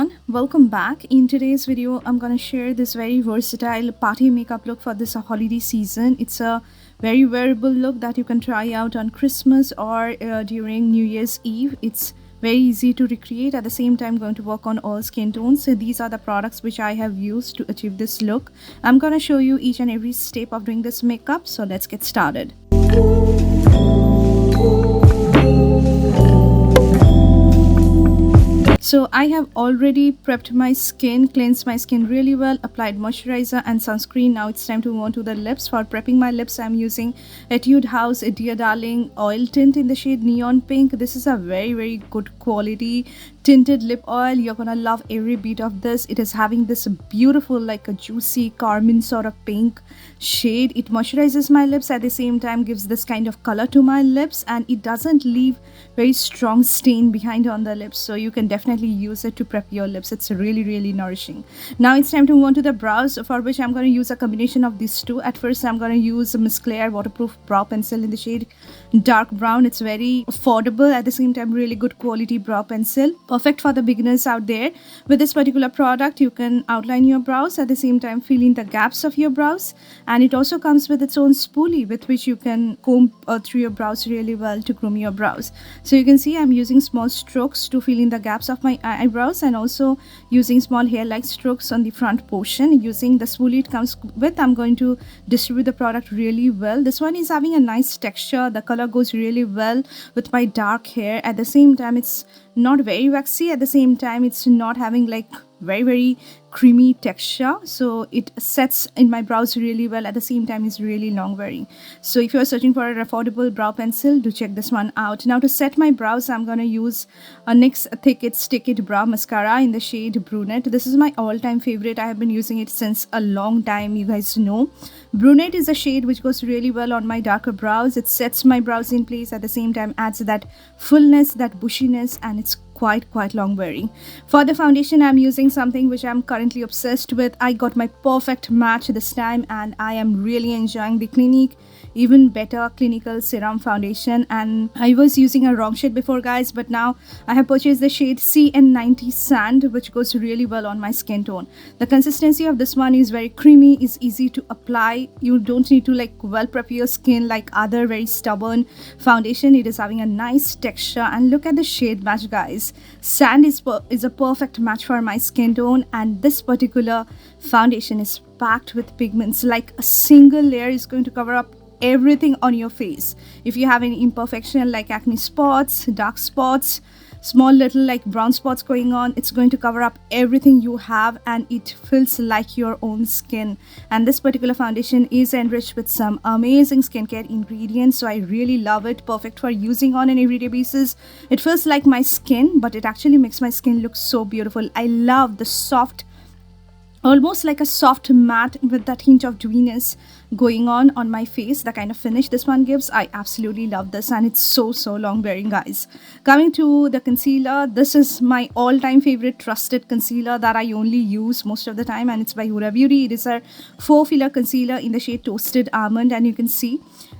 everyone, welcome back. In today's video I'm gonna share this very versatile party makeup look for this holiday season. It's a very wearable look that you can try out on Christmas or during New Year's Eve. It's very easy to recreate, at the same time going to work on all skin tones. So these are the products which I have used to achieve this look. I'm gonna show you each and every step of doing this makeup, so let's get started. So I have already prepped my skin, cleansed my skin really well, applied moisturizer and sunscreen. Now it's time to move on to the lips. For prepping my lips, I'm using ETUDE House Dear Darling Oil Tint in the shade Neon Pink. This is a very good quality tinted lip oil. You're gonna love every bit of this. It is having this beautiful, like a juicy carmine sort of pink shade. It moisturizes my lips, at the same time gives this kind of color to my lips, and it doesn't leave very strong stain behind on the lips, so you can definitely use it to prep your lips. It's really nourishing. Now it's time to move on to the brows, for which I'm going to use a combination of these two. At first I'm going to use a MASCARA waterproof brow pencil in the shade dark brown. It's very affordable, at the same time really good quality brow pencil, perfect for the beginners out there. With this particular product you can outline your brows, at the same time fill in the gaps of your brows, and it also comes with its own spoolie with which you can comb through your brows really well to groom your brows. So you can see I'm using small strokes to fill in the gaps of my eyebrows, and also using small hair-like strokes on the front portion. Using the spoolie it comes with, I'm going to distribute the product really well. This one is having a nice texture. The color goes really well with my dark hair. At the same time it's not very waxy, at the same time it's not having like very creamy texture, so it sets in my brows really well. At the same time is really long wearing. So if you're searching for an affordable brow pencil, do check this one out. Now to set my brows, I'm gonna use a NYX Thick It Stick It brow mascara in the shade Brunette. This is my all-time favorite. I have been using it since a long time, you guys know. Brunette is a shade which goes really well on my darker brows. It sets my brows in place, at the same time adds that fullness, that bushiness, and it's quite long wearing. For the foundation, I'm using something which I'm currently obsessed with. I got my perfect match this time, and I am really enjoying the Clinique Even Better Clinical Serum Foundation. And I was using a wrong shade before, guys, but now I have purchased the shade CN90 Sand, which goes really well on my skin tone. The consistency of this one is very creamy, is easy to apply. You don't need to like well prep your skin like other very stubborn foundation. It is having a nice texture, and look at the shade match, guys. Sand is a perfect match for my skin tone, and this particular foundation is packed with pigments. Like a single layer is going to cover up everything on your face. If you have any imperfection like acne spots, dark spots, small little like brown spots going on, it's going to cover up everything you have, and it feels like your own skin. And this particular foundation is enriched with some amazing skincare ingredients, so I really love it. Perfect for using on an everyday basis. It feels like my skin, but it actually makes my skin look so beautiful. I love the soft, almost like a soft matte with that hint of dewiness going on my face. The kind of finish this one gives, I absolutely love this, and it's so long wearing, guys. Coming to the concealer, this is my all-time favorite trusted concealer that I only use most of the time, and it's by Huda Beauty. It is a 4-filler concealer in the shade Toasted Almond, and you can see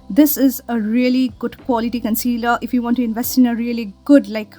this is a really good quality concealer. If you want to invest in a really good like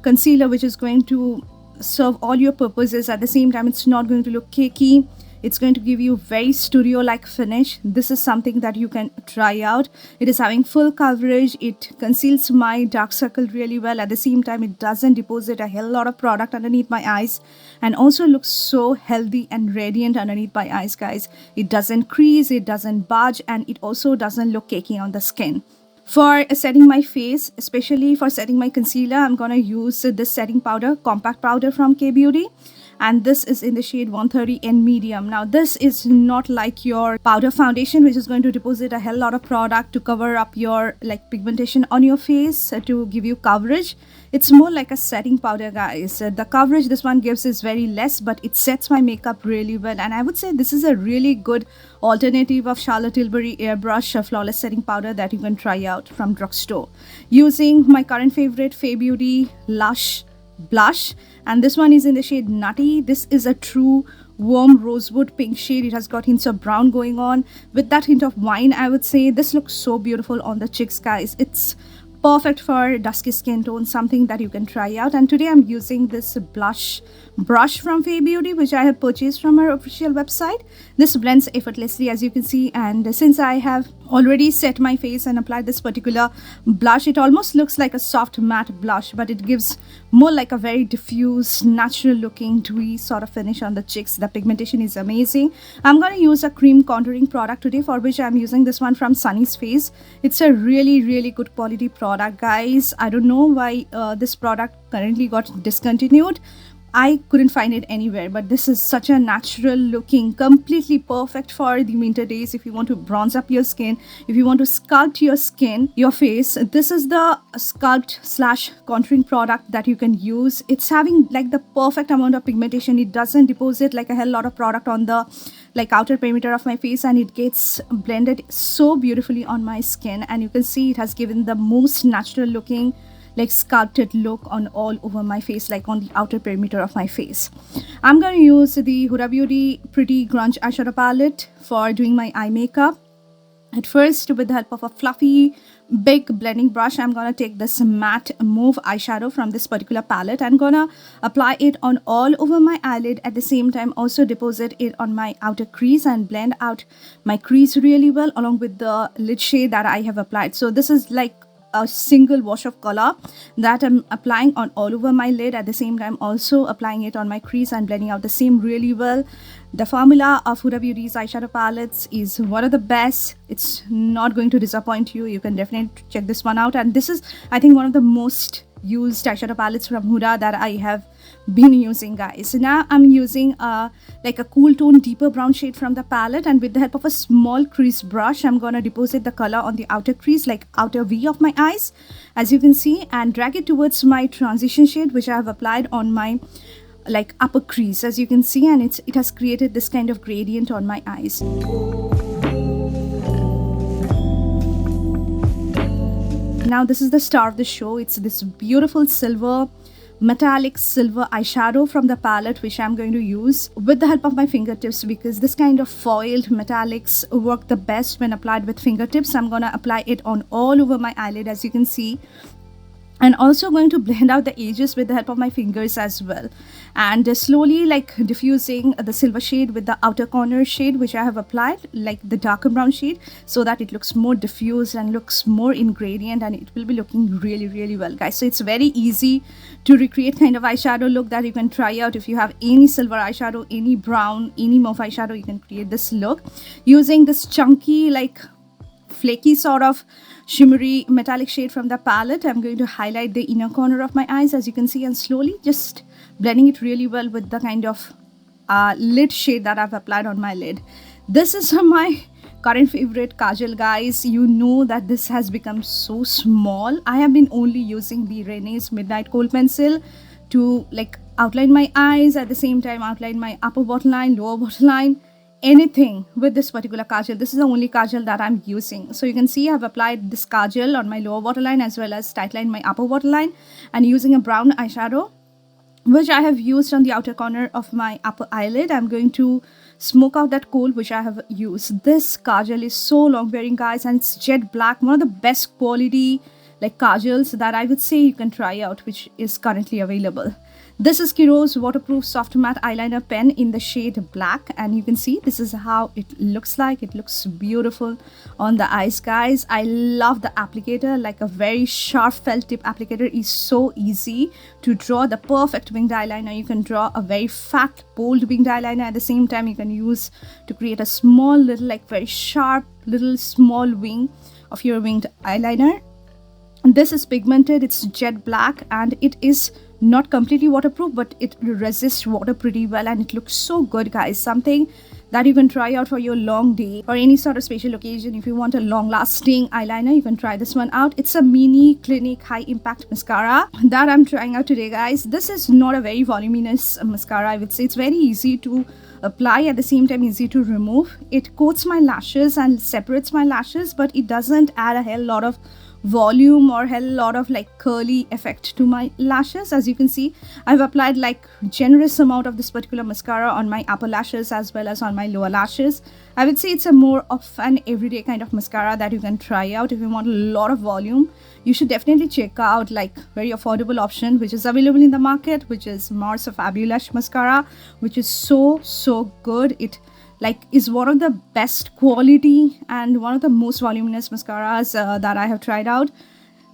concealer which is going to serve all your purposes, at the same time it's not going to look cakey, it's going to give you very studio like finish, this is something that you can try out. It is having full coverage, it conceals my dark circle really well, at the same time it doesn't deposit a hell lot of product underneath my eyes, and also looks so healthy and radiant underneath my eyes, guys. It doesn't crease, it doesn't budge, and it also doesn't look cakey on the skin. For setting my face, especially for setting my concealer, I'm gonna use this setting powder, compact powder from K Beauty, and this is in the shade 130 in medium. Now this is not like your powder foundation which is going to deposit a hell lot of product to cover up your like pigmentation on your face to give you coverage. It's more like a setting powder, guys. The coverage this one gives is very less, but it sets my makeup really well, and I would say this is a really good alternative of Charlotte Tilbury Airbrush Flawless Setting Powder that you can try out from drugstore. Using my current favorite Fay Beauty Lush blush, and this one is in the shade Nutty. This is a true warm rosewood pink shade. It has got hints of brown going on with that hint of wine, I would say. This looks so beautiful on the cheeks, guys. It's perfect for dusky skin tone, something that you can try out. And today I'm using this blush brush from Fay Beauty, which I have purchased from her official website. This blends effortlessly, as you can see, and since I have already set my face and applied this particular blush, it almost looks like a soft matte blush, but it gives more like a very diffuse, natural looking, dewy sort of finish on the cheeks. The pigmentation is amazing. I'm going to use a cream contouring product today, for which I'm using this one from Sunnies Face. It's a really good quality product, guys. I don't know why this product currently got discontinued. I couldn't find it anywhere, but this is such a natural looking, completely perfect for the winter days. If you want to bronze up your skin, if you want to sculpt your skin, your face, this is the sculpt slash contouring product that you can use. It's having like the perfect amount of pigmentation. It doesn't deposit like a hell lot of product on the like outer perimeter of my face, and it gets blended so beautifully on my skin. And you can see it has given the most natural looking, like sculpted look on all over my face, like on the outer perimeter of my face. I'm going to use the Huda Beauty Pretty Grunge eyeshadow palette for doing my eye makeup. At first, with the help of a fluffy big blending brush, I'm going to take this matte mauve eyeshadow from this particular palette. I'm going to apply it on all over my eyelid. At the same time, also deposit it on my outer crease and blend out my crease really well along with the lid shade that I have applied. So this is like a single wash of color that I'm applying on all over my lid, at the same time also applying it on my crease and blending out the same really well. The formula of Huda Beauty's eyeshadow palettes is one of the best. It's not going to disappoint you. You can definitely check this one out, and this is, I think, one of the most used eyeshadow palettes from Huda that I have been using, guys. So now I'm using like a cool tone deeper brown shade from the palette, and with the help of a small crease brush, I'm gonna deposit the color on the outer crease, like outer V of my eyes, as you can see, and drag it towards my transition shade, which I have applied on my like upper crease, as you can see, and it has created this kind of gradient on my eyes. Now this is the star of the show. It's this beautiful silver, metallic silver eyeshadow from the palette, which I'm going to use with the help of my fingertips, because this kind of foiled metallics work the best when applied with fingertips. I'm gonna apply it on all over my eyelid, as you can see, and also going to blend out the edges with the help of my fingers as well, and slowly like diffusing the silver shade with the outer corner shade, which I have applied, like the darker brown shade, so that it looks more diffused and looks more in gradient, and it will be looking really well, guys. So it's very easy to recreate kind of eyeshadow look that you can try out. If you have any silver eyeshadow, any brown, any mauve eyeshadow, you can create this look using this chunky, like flaky sort of shimmery metallic shade from the palette. I'm going to highlight the inner corner of my eyes, as you can see, and slowly just blending it really well with the kind of lid shade that I've applied on my lid. This is my current favorite kajal, guys. You know that this has become so small. I have been only using the Renee's Midnight Kohl pencil to like outline my eyes, at the same time outline my upper waterline, lower waterline, anything with this particular kajal. This is the only kajal that I'm using. So you can see I've applied this kajal on my lower waterline as well as tightline my upper waterline, and using a brown eyeshadow, which I have used on the outer corner of my upper eyelid, I'm going to smoke out that kohl which I have used. This kajal is so long wearing, guys, and it's jet black, one of the best quality like kajals that I would say you can try out, which is currently available. This is KIRO's waterproof soft matte eyeliner pen in the shade black, and you can see this is how it looks like. It looks beautiful on the eyes, guys. I love the applicator, like a very sharp felt tip applicator is so easy to draw the perfect winged eyeliner. You can draw a very fat bold winged eyeliner, at the same time you can use to create a small little like very sharp little small wing of your winged eyeliner. This is pigmented, it's jet black, and it is not completely waterproof, but it resists water pretty well, and it looks so good, guys. Something that you can try out for your long day or any sort of special occasion. If you want a long lasting eyeliner, you can try this one out. It's a mini Clinique high impact mascara that I'm trying out today, guys. This is not a very voluminous mascara, I would say. It's very easy to apply, at the same time easy to remove. It coats my lashes and separates my lashes, but it doesn't add a hell lot of volume or hell lot of like curly effect to my lashes. As you can see, I've applied like generous amount of this particular mascara on my upper lashes as well as on my lower lashes. I would say it's a more of an everyday kind of mascara that you can try out if you want a lot of volume. You should definitely check out like very affordable option which is available in the market, which is Mars Fabulous mascara, which is so good. It like is one of the best quality and one of the most voluminous mascaras that I have tried out.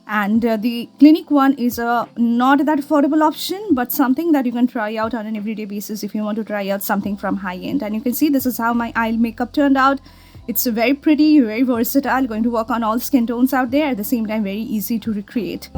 And the Clinique one is not that affordable option, but something that you can try out on an everyday basis if you want to try out something from high end. And you can see this is how my eye makeup turned out. It's very pretty, very versatile, going to work on all skin tones out there, at the same time very easy to recreate.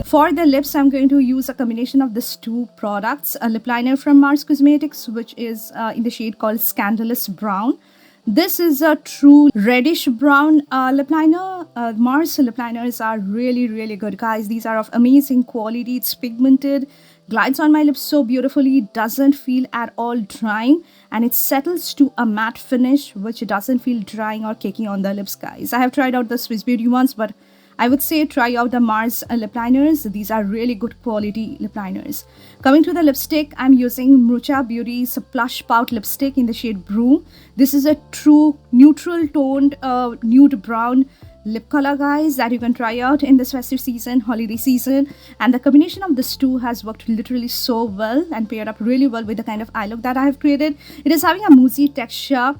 For the lips, I'm going to use a combination of these two products, a lip liner from Mars Cosmetics, which is in the shade called Scandalous Brown. This is a true reddish brown lip liner. Mars lip liners are really good, guys. These are of amazing quality. It's pigmented, glides on my lips so beautifully, doesn't feel at all drying, and it settles to a matte finish which doesn't feel drying or caking on the lips, guys. I have tried out the Swiss Beauty ones, but I would say try out the Mars lip liners. These are really good quality lip liners. Coming to the lipstick, I'm using MRUCHA Beauty's Plush Pout lipstick in the shade BREW. This is a true neutral toned nude brown lip color, guys, that you can try out in this festive season, holiday season. And the combination of these two has worked literally so well and paired up really well with the kind of eye look that I have created. It is having a moussey texture.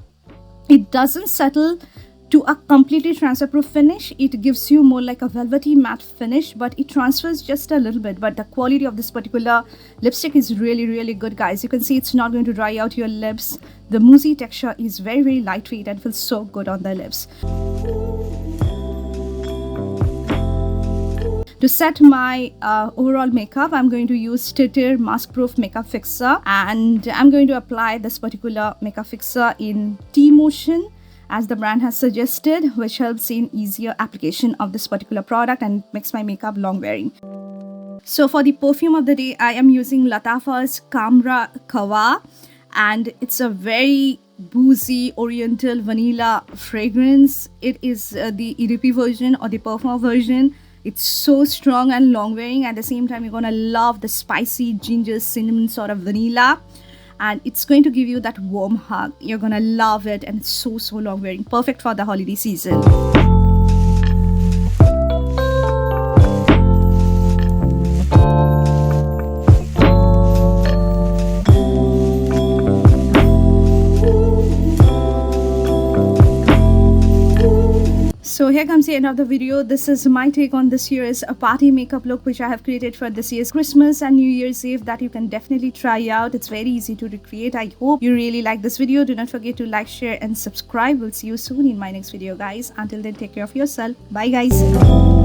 It doesn't settle to a completely transfer proof finish. It gives you more like a velvety matte finish, but it transfers just a little bit. But the quality of this particular lipstick is really good, guys. You can see it's not going to dry out your lips. The moussey texture is very lightweight and feels so good on the lips. To set my overall makeup, I'm going to use TIRTIR Mask Proof Makeup Fixer, and I'm going to apply this particular makeup fixer in T-motion as the brand has suggested, which helps in easier application of this particular product and makes my makeup long wearing. So for the perfume of the day, I am using LATTAFA's KHAMRA KOHL, and it's a very boozy oriental vanilla fragrance. It is the EDP version or the perfume version. It's so strong and long wearing. At the same time, you're gonna love the spicy ginger cinnamon sort of vanilla, and it's going to give you that warm hug. You're gonna love it, and it's so long wearing, perfect for the holiday season. So here comes the end of the video. This is my take on this year's party makeup look which I have created for this year's Christmas and New Year's Eve, that you can definitely try out. It's very easy to recreate. I hope you really like this video. Do not forget to like, share and subscribe. We'll see you soon in my next video, guys. Until then, take care of yourself. Bye, guys.